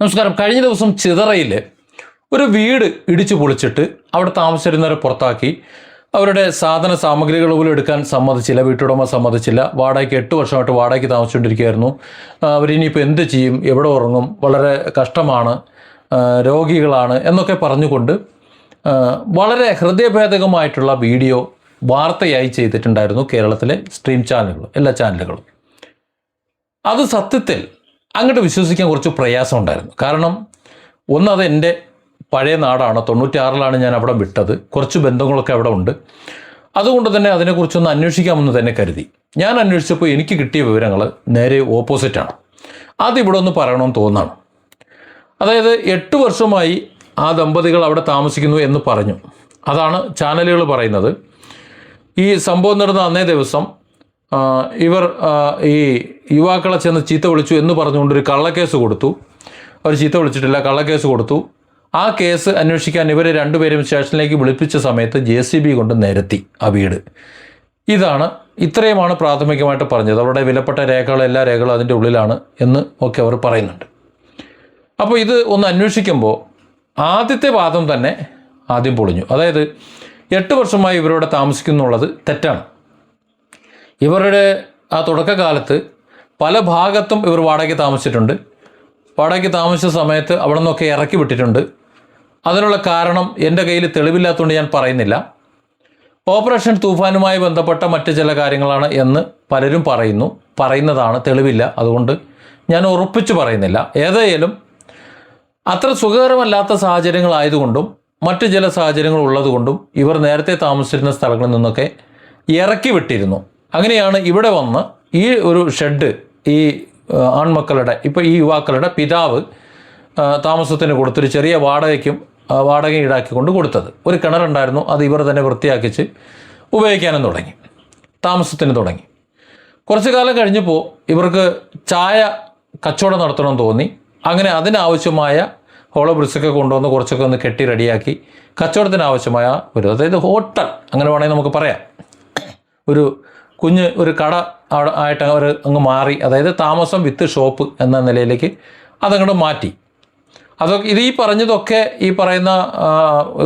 നമസ്കാരം. കഴിഞ്ഞ ദിവസം ചിതറയിൽ ഒരു വീട് ഇടിച്ചു പൊളിച്ചിട്ട് അവിടെ താമസിച്ചിരുന്നവരെ പുറത്താക്കി. അവരുടെ സാധന സാമഗ്രികൾ പോലും എടുക്കാൻ സമ്മതിച്ചില്ല, വീട്ടുടമ സമ്മതിച്ചില്ല. വാടകയ്ക്ക് 8 വർഷമായിട്ട് വാടകയ്ക്ക് താമസിച്ചുകൊണ്ടിരിക്കുകയായിരുന്നു. അവരിനിയിപ്പോൾ എന്ത് ചെയ്യും, എവിടെ ഉറങ്ങും, വളരെ കഷ്ടമാണ്, രോഗികളാണ് എന്നൊക്കെ പറഞ്ഞുകൊണ്ട് വളരെ ഹൃദയഭേദകമായിട്ടുള്ള വീഡിയോ വാർത്തയായി ചെയ്തിട്ടുണ്ടായിരുന്നു കേരളത്തിലെ സ്ട്രീം ചാനലുകൾ, എല്ലാ ചാനലുകളും. അത് സത്യത്തിൽ അങ്ങോട്ട് വിശ്വസിക്കാൻ കുറച്ച് പ്രയാസമുണ്ടായിരുന്നു. കാരണം അത് എൻ്റെ പഴയ നാടാണ്. 96-ലാണ് ഞാൻ അവിടെ വിട്ടത്. കുറച്ച് ബന്ധങ്ങളൊക്കെ അവിടെ ഉണ്ട്. അതുകൊണ്ട് തന്നെ അതിനെക്കുറിച്ചൊന്ന് അന്വേഷിക്കാമെന്ന് തന്നെ കരുതി. ഞാൻ അന്വേഷിച്ചപ്പോൾ എനിക്ക് കിട്ടിയ വിവരങ്ങൾ നേരെ ഓപ്പോസിറ്റാണ്. അതിവിടെ ഒന്ന് പറയണമെന്ന് തോന്നുകയാണ്. അതായത് 8 വർഷമായി ആ ദമ്പതികൾ അവിടെ താമസിക്കുന്നു എന്ന് പറഞ്ഞു. അതാണ് ചാനലുകൾ പറയുന്നത്. ഈ സംഭവം നടന്ന അന്നേ ദിവസം ഇവർ ഈ യുവാക്കളെ ചെന്ന് ചീത്ത വിളിച്ചു എന്ന് പറഞ്ഞുകൊണ്ടൊരു കള്ളക്കേസ് കൊടുത്തു. അവർ ചീത്ത വിളിച്ചിട്ടില്ല, കള്ളക്കേസ് കൊടുത്തു. ആ കേസ് അന്വേഷിക്കാൻ ഇവരെ രണ്ടുപേരും സ്റ്റേഷനിലേക്ക് വിളിപ്പിച്ച സമയത്ത് JCB കൊണ്ട് നിരത്തി ആ വീട്. ഇത്രയുമാണ് പ്രാഥമികമായിട്ട് പറഞ്ഞത്. അവരുടെ വിലപ്പെട്ട രേഖകൾ, എല്ലാ രേഖകളും അതിൻ്റെ ഉള്ളിലാണ് എന്ന് ഒക്കെ അവർ പറയുന്നുണ്ട്. അപ്പോൾ ഇത് ഒന്ന് അന്വേഷിക്കുമ്പോൾ ആദ്യത്തെ വാദം തന്നെ ആദ്യം പൊളിഞ്ഞു. അതായത് 8 വർഷമായി ഇവരോട് താമസിക്കുന്നുള്ളത് തെറ്റാണ്. ഇവരുടെ ആ തുടക്കകാലത്ത് പല ഭാഗത്തും ഇവർ വാടകയ്ക്ക് താമസിച്ചിട്ടുണ്ട്. വാടകയ്ക്ക് താമസിച്ച സമയത്ത് അവിടെ നിന്നൊക്കെ ഇറക്കി വിട്ടിട്ടുണ്ട്. അതിനുള്ള കാരണം എൻ്റെ കയ്യിൽ തെളിവില്ലാത്തതുകൊണ്ട് ഞാൻ പറയുന്നില്ല. ഓപ്പറേഷൻ തൂഫാനുമായി ബന്ധപ്പെട്ട മറ്റ് ചില കാര്യങ്ങളാണ് എന്ന് പലരും പറയുന്നതാണ്, തെളിവില്ല. അതുകൊണ്ട് ഞാൻ ഉറപ്പിച്ച് പറയുന്നില്ല. ഏതായാലും അത്ര സുഖകരമല്ലാത്ത സാഹചര്യങ്ങളായതുകൊണ്ടും മറ്റു ചില സാഹചര്യങ്ങൾ ഉള്ളതുകൊണ്ടും ഇവർ നേരത്തെ താമസിച്ചിരുന്ന സ്ഥലങ്ങളിൽ നിന്നൊക്കെ ഇറക്കി വിട്ടിരുന്നു. അങ്ങനെയാണ് ഇവിടെ വന്ന് ഈ ഒരു ഷെഡ് ഈ ആൺമക്കളുടെ, ഇപ്പോൾ ഈ യുവാക്കളുടെ പിതാവ് താമസത്തിന് കൊടുത്തൊരു ചെറിയ വാടക ഈടാക്കിക്കൊണ്ട് കൊടുത്തത്. ഒരു കിണറുണ്ടായിരുന്നു, അത് ഇവർ തന്നെ വൃത്തിയാക്കിച്ച് ഉപയോഗിക്കാനും തുടങ്ങി, താമസത്തിന് തുടങ്ങി. കുറച്ചു കാലം കഴിഞ്ഞപ്പോൾ ഇവർക്ക് ചായ കച്ചവടം നടത്തണമെന്ന് തോന്നി. അങ്ങനെ അതിനാവശ്യമായ ഹോളോ ബ്രിക്സൊക്കെ കൊണ്ടുവന്ന് കുറച്ചൊക്കെ ഒന്ന് കെട്ടി റെഡിയാക്കി കച്ചവടത്തിന് ആവശ്യമായ അതായത് ഹോട്ടൽ അങ്ങനെ വേണമെങ്കിൽ നമുക്ക് പറയാം, ഒരു കട അവിടെ ആയിട്ട് അവർ അങ്ങ് മാറി. അതായത് താമസം വിത്ത് ഷോപ്പ് എന്ന നിലയിലേക്ക് അതങ്ങോട്ട് മാറ്റി. ഇത് ഈ പറഞ്ഞതൊക്കെ ഈ പറയുന്ന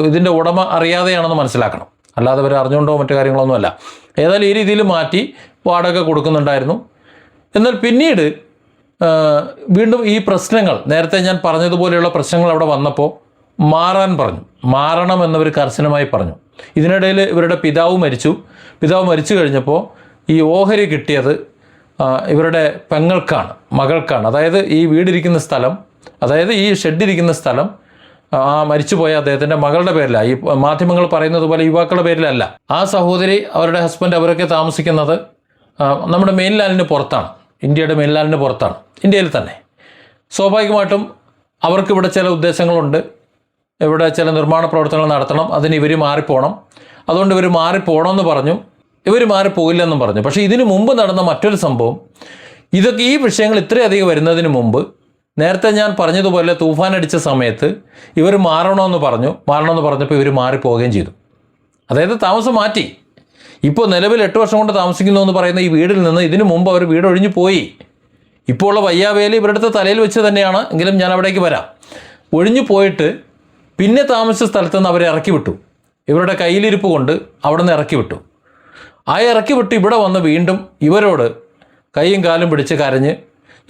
ഇതിൻ്റെ ഉടമ അറിയാതെയാണെന്ന് മനസ്സിലാക്കണം. അല്ലാതെ അവർ അറിഞ്ഞുകൊണ്ടോ മറ്റു കാര്യങ്ങളൊന്നുമല്ല. ഏതായാലും ഈ രീതിയിൽ മാറ്റി വാടക കൊടുക്കുന്നുണ്ടായിരുന്നു. എന്നാൽ പിന്നീട് വീണ്ടും ഈ പ്രശ്നങ്ങൾ, നേരത്തെ ഞാൻ പറഞ്ഞതുപോലെയുള്ള പ്രശ്നങ്ങൾ അവിടെ വന്നപ്പോൾ മാറണം എന്നവർ കർശനമായി പറഞ്ഞു. ഇതിനിടയിൽ ഇവരുടെ പിതാവ് മരിച്ചു കഴിഞ്ഞപ്പോൾ ഈ ഓഹരി കിട്ടിയത് ഇവരുടെ മകൾക്കാണ്. അതായത് ഈ വീടിരിക്കുന്ന സ്ഥലം, അതായത് ഈ ഷെഡിരിക്കുന്ന സ്ഥലം ആ മരിച്ചുപോയ അദ്ദേഹത്തിൻ്റെ മകളുടെ പേരിലാണ്. ഈ മാധ്യമങ്ങൾ പറയുന്നത് പോലെ യുവാക്കളുടെ പേരിലല്ല. ആ സഹോദരി, അവരുടെ ഹസ്ബൻഡ്, അവരൊക്കെ താമസിക്കുന്നത് നമ്മുടെ മെയിൻലാൻഡിന് പുറത്താണ്, ഇന്ത്യയുടെ മെയിൻലാൻഡിന് പുറത്താണ്, ഇന്ത്യയിൽ തന്നെ. സ്വാഭാവികമായിട്ടും അവർക്കിവിടെ ചില ഉദ്ദേശങ്ങളുണ്ട്. ഇവിടെ ചില നിർമ്മാണ പ്രവർത്തനങ്ങൾ നടത്തണം, അതിന് ഇവർ മാറിപ്പോകണം. അതുകൊണ്ട് ഇവർ മാറിപ്പോകണമെന്ന് പറഞ്ഞു. ഇവർ മാറിപ്പോയില്ലെന്നും പറഞ്ഞു. പക്ഷേ ഇതിനു മുമ്പ് നടന്ന മറ്റൊരു സംഭവം, ഈ വിഷയങ്ങൾ ഇത്രയധികം വരുന്നതിന് മുമ്പ് നേരത്തെ ഞാൻ പറഞ്ഞതുപോലെ തൂഫാൻ അടിച്ച സമയത്ത് ഇവർ മാറണമെന്ന് പറഞ്ഞപ്പോൾ ഇവർ മാറിപ്പോവുകയും ചെയ്തു. അതായത് താമസം മാറ്റി. ഇപ്പോൾ നിലവിൽ 8 വർഷം കൊണ്ട് താമസിക്കുന്നു എന്ന് പറയുന്ന ഈ വീടിൽ നിന്ന് ഇതിനു മുമ്പ് അവർ വീട് ഒഴിഞ്ഞു പോയി. ഇപ്പോൾ ഉള്ള വയ്യാവേലി ഇവരുടെ തലയിൽ വെച്ച് തന്നെയാണ്, എങ്കിലും ഞാൻ അവിടേക്ക് വരാം. ഒഴിഞ്ഞു പോയിട്ട് പിന്നെ താമസിച്ച സ്ഥലത്ത് നിന്ന് അവരെ ഇറക്കി വിട്ടു. ഇവരുടെ കയ്യിലിരിപ്പ് കൊണ്ട് അവിടെ നിന്ന് ഇറക്കി വിട്ടു. ഇറക്കി വിട്ട് ഇവിടെ വന്ന് വീണ്ടും ഇവരോട് കൈയും കാലും പിടിച്ച് കരഞ്ഞ്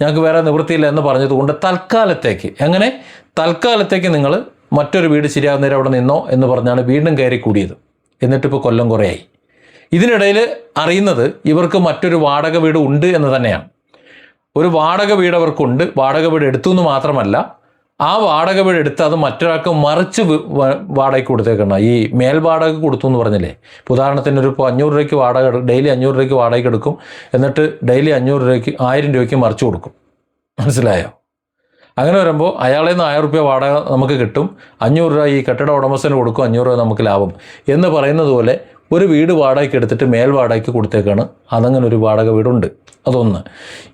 ഞങ്ങൾക്ക് വേറെ നിവൃത്തിയില്ല എന്ന് പറഞ്ഞതുകൊണ്ട് തൽക്കാലത്തേക്ക് നിങ്ങൾ മറ്റൊരു വീട് ശരിയാകുന്നേരം അവിടെ നിന്നോ എന്ന് പറഞ്ഞാണ് വീണ്ടും കയറി കൂടിയത്. എന്നിട്ടിപ്പോൾ കൊല്ലം കുറേയായി. ഇതിനിടയിൽ അറിയുന്നത് ഇവർക്ക് മറ്റൊരു വാടക വീട് ഉണ്ട് എന്ന് തന്നെയാണ്. ഒരു വാടക വീട് അവർക്കുണ്ട്. വാടക വീട് എടുത്തു എന്ന് മാത്രമല്ല, ആ വാടക വീട് എടുത്ത് അത് മറ്റൊരാൾക്ക് മറിച്ച് വാടകയ്ക്ക് കൊടുത്തേക്കണം. ഈ മേൽവാടക കൊടുത്തു എന്ന് പറഞ്ഞില്ലേ. ഉദാഹരണത്തിന് ഒരു 500 രൂപയ്ക്ക് വാടക, ഡെയിലി 500 രൂപയ്ക്ക് വാടകയ്ക്ക് എടുക്കും. എന്നിട്ട് ഡെയിലി 500 രൂപയ്ക്ക് 1000 രൂപയ്ക്ക് മറിച്ച് കൊടുക്കും. മനസ്സിലായോ? അങ്ങനെ വരുമ്പോൾ അയാളിൽ നിന്ന് 1000 രൂപ വാടക നമുക്ക് കിട്ടും. 500 രൂപ ഈ കെട്ടിട ഉടമസ്ഥന് കൊടുക്കും, 500 രൂപ നമുക്ക് ലാഭം എന്ന് പറയുന്നത് പോലെ ഒരു വീട് വാടകയ്ക്ക് എടുത്തിട്ട് മേൽവാടകയ്ക്ക് കൊടുത്തേക്കാണ്. അതങ്ങനെ ഒരു വാടക വീടുണ്ട്. അതൊന്ന്.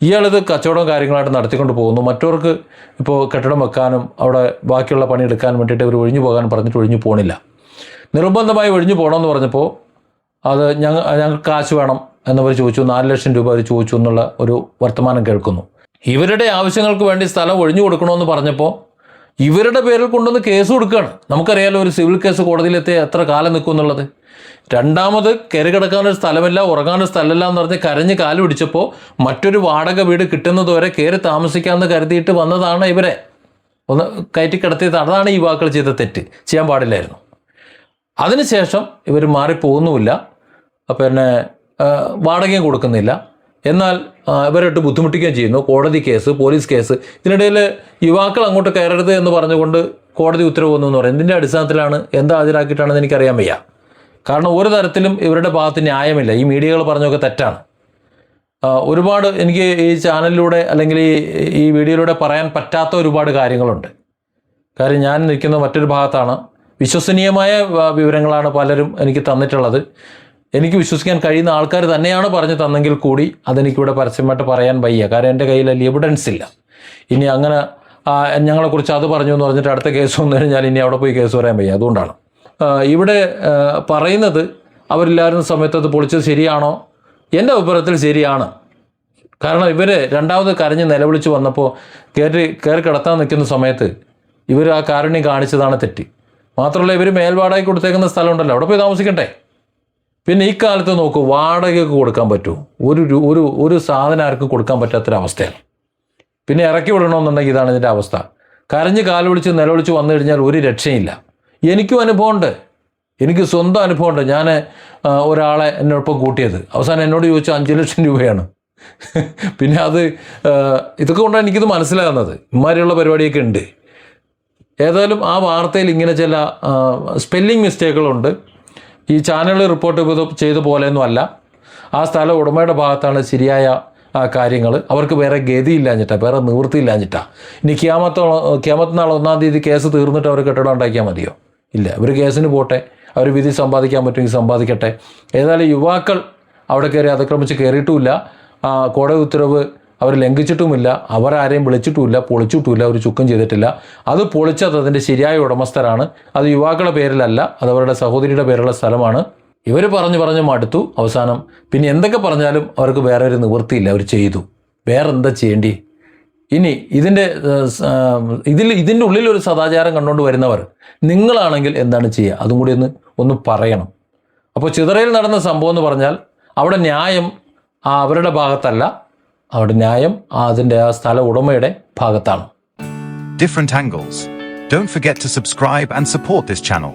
ഇയാളിത് കച്ചവടം കാര്യങ്ങളായിട്ട് നടത്തിക്കൊണ്ട് പോകുന്നു. മറ്റവർക്ക് ഇപ്പോൾ കെട്ടിടം വെക്കാനും അവിടെ ബാക്കിയുള്ള പണി എടുക്കാൻ വേണ്ടിയിട്ട് ഇവർ ഒഴിഞ്ഞു പോകാൻ പറഞ്ഞിട്ട് ഒഴിഞ്ഞു പോകണില്ല. നിർബന്ധമായി ഒഴിഞ്ഞു പോകണമെന്ന് പറഞ്ഞപ്പോൾ അത് ഞങ്ങൾക്ക് കാശ് വേണം എന്നവർ ചോദിച്ചു. 4 ലക്ഷം രൂപ അവർ ചോദിച്ചു എന്നുള്ള ഒരു വർത്തമാനം കേൾക്കുന്നു. ഇവരുടെ ആവശ്യങ്ങൾക്ക് വേണ്ടി സ്ഥലം ഒഴിഞ്ഞു കൊടുക്കണമെന്ന് പറഞ്ഞപ്പോൾ ഇവരുടെ പേരിൽ കൊണ്ടുവന്ന് കേസ് കൊടുക്കുകയാണ്. നമുക്കറിയാലോ ഒരു സിവിൽ കേസ് കോടതിയിലെത്തി എത്ര കാലം നിൽക്കും എന്നുള്ളത്. രണ്ടാമത് കയറി കിടക്കാനൊരു സ്ഥലമില്ല, ഉറങ്ങാനൊരു സ്ഥലമില്ല എന്ന് പറഞ്ഞ് കരഞ്ഞ് കാല് പിടിച്ചപ്പോൾ മറ്റൊരു വാടക വീട് കിട്ടുന്നതുവരെ കയറി താമസിക്കാമെന്ന് കരുതിയിട്ട് വന്നതാണ് ഇവരെ ഒന്ന് കയറ്റി കിടത്തിയത്. അതാണ് ഈ യുവാക്കൾ ചെയ്ത തെറ്റ്, ചെയ്യാൻ പാടില്ലായിരുന്നു. അതിനുശേഷം ഇവർ മാറിപ്പോകുന്നുമില്ല, പിന്നെ വാടകയും കൊടുക്കുന്നില്ല, എന്നാൽ ഇവരായിട്ട് ബുദ്ധിമുട്ടിക്കുകയും ചെയ്യുന്നു. കോടതി കേസ്, പോലീസ് കേസ്, ഇതിനിടയിൽ യുവാക്കൾ അങ്ങോട്ട് കയറരുത് എന്ന് പറഞ്ഞുകൊണ്ട് കോടതി ഉത്തരവ് വന്നു എന്ന് പറയും. ഇതിൻ്റെ അടിസ്ഥാനത്തിലാണ് എന്താ ഹാജരാക്കിയിട്ടാണെന്ന് എനിക്കറിയാൻ വയ്യ. കാരണം ഒരു തരത്തിലും ഇവരുടെ ഭാഗത്ത് ന്യായമില്ല. ഈ മീഡിയകൾ പറഞ്ഞൊക്കെ തെറ്റാണ്. ഒരുപാട് എനിക്ക് ഈ ചാനലിലൂടെ അല്ലെങ്കിൽ ഈ വീഡിയോയിലൂടെ പറയാൻ പറ്റാത്ത ഒരുപാട് കാര്യങ്ങളുണ്ട്. കാര്യം ഞാൻ നിൽക്കുന്ന മറ്റൊരു ഭാഗത്താണ്. വിശ്വസനീയമായ വിവരങ്ങളാണ് പലരും എനിക്ക് തന്നിട്ടുള്ളത്. എനിക്ക് വിശ്വസിക്കാൻ കഴിയുന്ന ആൾക്കാർ തന്നെയാണ് പറഞ്ഞു തന്നെങ്കിൽ കൂടി അതെനിക്കിവിടെ പരസ്യമായിട്ട് പറയാൻ വയ്യ. കാരണം എൻ്റെ കയ്യിൽ അതിൽ എവിഡൻസ് ഇല്ല. ഇനി അങ്ങനെ ഞങ്ങളെക്കുറിച്ച് അത് പറഞ്ഞു എന്ന് പറഞ്ഞിട്ട് അടുത്ത കേസ് വന്നു കഴിഞ്ഞാൽ ഇനി അവിടെ പോയി കേസ് പറയാൻ വയ്യ. അതുകൊണ്ടാണ് ഇവിടെ പറയുന്നത് അവരില്ലായിരുന്ന സമയത്ത് അത് പൊളിച്ചത് ശരിയാണോ? എൻ്റെ അഭിപ്രായത്തിൽ ശരിയാണ്. കാരണം ഇവർ രണ്ടാമത് കരഞ്ഞ് നിലവിളിച്ച് വന്നപ്പോൾ കയറി കിടത്താൻ നിൽക്കുന്ന സമയത്ത് ഇവർ ആ കാരുണ്യം കാണിച്ചതാണ് തെറ്റ്. മാത്രമല്ല ഇവർ മേൽവാടകയ്ക്ക് കൊടുത്തേക്കുന്ന സ്ഥലമുണ്ടല്ലോ, അവിടെ പോയി താമസിക്കട്ടെ. പിന്നെ ഈ കാലത്ത് നോക്കൂ, വാടകയ്ക്ക് കൊടുക്കാൻ പറ്റുമോ? ഒരു സാധനം ആർക്കും കൊടുക്കാൻ പറ്റാത്തൊരവസ്ഥയാണ്. പിന്നെ ഇറക്കി വിടണമെന്നുണ്ടെങ്കിൽ ഇതാണ് ഇതിൻ്റെ അവസ്ഥ. കരഞ്ഞ് കാല് വിളിച്ച് നിലവിളിച്ച് വന്നു കഴിഞ്ഞാൽ ഒരു രക്ഷയില്ല. എനിക്കും അനുഭവമുണ്ട്, എനിക്ക് സ്വന്തം അനുഭവമുണ്ട്. ഞാൻ ഒരാളെ എന്നോടൊപ്പം കൂട്ടിയത് അവസാനം എന്നോട് ചോദിച്ചാൽ 5 ലക്ഷം രൂപയാണ്. പിന്നെ അത് ഇതൊക്കെ കൊണ്ടാണ് എനിക്കിത് മനസ്സിലാകുന്നത്. ഇമാതിരിയുള്ള പരിപാടിയൊക്കെ ഉണ്ട്. ഏതായാലും ആ വാർത്തയിൽ ഇങ്ങനെ ചില സ്പെല്ലിംഗ് മിസ്റ്റേക്കുകളുണ്ട്. ഈ ചാനൽ റിപ്പോർട്ട് ചെയ്ത പോലെയൊന്നും അല്ല. ആ സ്ഥല ഉടമയുടെ ഭാഗത്താണ് ശരിയായ കാര്യങ്ങൾ. അവർക്ക് വേറെ ഗതിയില്ലാഞ്ഞിട്ടാണ്, വേറെ നിവൃത്തിയില്ലാഞ്ഞിട്ടാണ്. ഇനി ക്യാമത്ത് നാൾ 1-ാം തീയതി കേസ് തീർന്നിട്ട് അവർ കെട്ടിടം ഉണ്ടാക്കിയാൽ മതിയോ? ഇല്ല. അവർ കേസിന് പോട്ടെ, അവർ വിധി സമ്പാദിക്കാൻ പറ്റുമെങ്കിൽ സമ്പാദിക്കട്ടെ. ഏതായാലും യുവാക്കൾ അവിടെ കയറി അതിക്രമിച്ച് കയറിയിട്ടുമില്ല, കോടതി ഉത്തരവ് അവർ ലംഘിച്ചിട്ടുമില്ല, അവരാരെയും വിളിച്ചിട്ടുമില്ല, പൊളിച്ചിട്ടുമില്ല, ഒരു ചുക്കും ചെയ്തിട്ടില്ല. അത് പൊളിച്ചത് അതിൻ്റെ ശരിയായ ഉടമസ്ഥരാണ്. അത് യുവാക്കളുടെ പേരിലല്ല, അത് അവരുടെ സഹോദരിയുടെ പേരുള്ള സ്ഥലമാണ്. ഇവർ പറഞ്ഞു മടുത്തു. അവസാനം പിന്നെ എന്തൊക്കെ പറഞ്ഞാലും അവർക്ക് വേറെ ഒരു നിവൃത്തിയില്ല, അവർ ചെയ്തു. വേറെ എന്താ ചെയ്യേണ്ടി? ഇനി ഇതിൻ്റെ ഉള്ളിലൊരു സദാചാരം കണ്ടുകൊണ്ട് വരുന്നവർ നിങ്ങളാണെങ്കിൽ എന്താണ് ചെയ്യുക? അതും കൂടി ഒന്ന് പറയണം. അപ്പോൾ ചിതറയിൽ നടന്ന സംഭവം എന്ന് പറഞ്ഞാൽ അവിടെ ന്യായം അവരുടെ ഭാഗത്തല്ല, അവിടെ ന്യായം അതിൻ്റെ ആ സ്ഥല ഉടമയുടെ ഭാഗത്താണ്. Different angles. Don't forget to subscribe and support this channel.